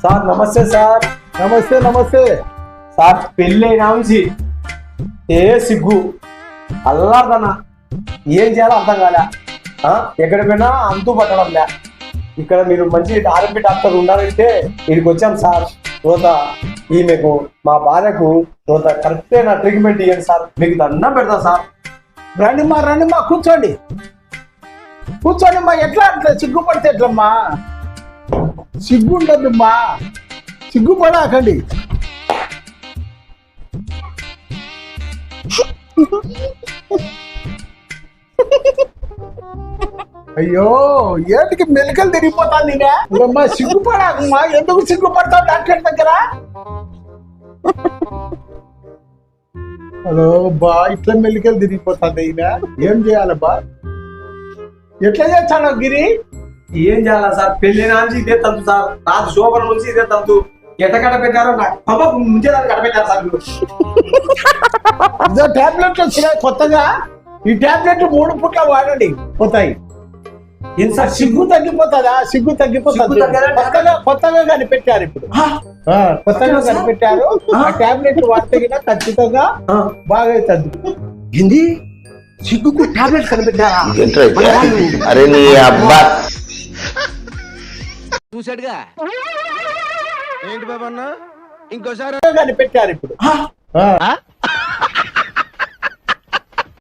Sir నమస్తే sir. నమస్తే నమస్తే సార్ పెళ్ళైనా నుంచి ఏ సిగ్గు అల్లాదనా ఏం చేయాలో అర్థం కాలే. ఎక్కడ పోయినా అంతూ పట్టడం లే. ఇక్కడ మీరు మంచి ఆర్ఎంపీ డాక్టర్ ఉండాలంటే ఇక్కడికి వచ్చాం సార్. తోత ఈమెకు మా భార్యకు తోత కరెక్ట్ అయిన ట్రీట్మెంట్ ఇవ్వండి సార్. మీకు దండం పెడతా సార్. రండిమ్మా కూర్చోండి కూర్చోండిమ్మా. ఎట్లా అట్లా సిగ్గుపడితే ఎట్లమ్మా? సిగ్గు ఉండద్దమ్మా, సిగ్గుపడాకండి. అయ్యో ఏటికి మెలికలు తిరిగిపోతాను నేనే. అమ్మా సిగ్గుపడాకమ్మా. ఎందుకు సిగ్గుపడతావు డాక్టర్ దగ్గర? హలో బా, ఇట్లా మెలికలు తిరిగిపోతుంది ఈయన. ఏం చేయాలబ్బా? ఎట్లా చేస్తాడు గిరి? ఏం చేయాలా సార్? పెళ్ళైనా నుంచి ఇదే తంతు సార్. రాత్రి శోభన నుంచి ఇదే తంతు. ఎట్టగడ్డ పెట్టారో నాకు పాప ముంచేదాన్ని గడపెట్టారు సార్. ఇదో టాబ్లెట్లు వచ్చినాయి కొత్తగా. ఈ టాబ్లెట్లు 3 పూట్ల వాడండి, పోతాయి. ఏం సార్ సిగ్గు తగ్గిపోతుందా? సిగ్గు తగ్గిపోతుంది. కొత్తగా కనిపెట్టారు ఇప్పుడు. కొత్తగా కనిపెట్టారు. ఆ టాబ్లెట్ వాడితే ఖచ్చితంగా బాగా అవుతుంది. హిందీ సిగ్గుకు టాబ్లెట్ కనిపెట్టారా? అరే నీ అబ్బా చూసాడుగా ఏంటి బాబన్నా ఇంకోసారి కనిపెట్టారు ఇప్పుడు.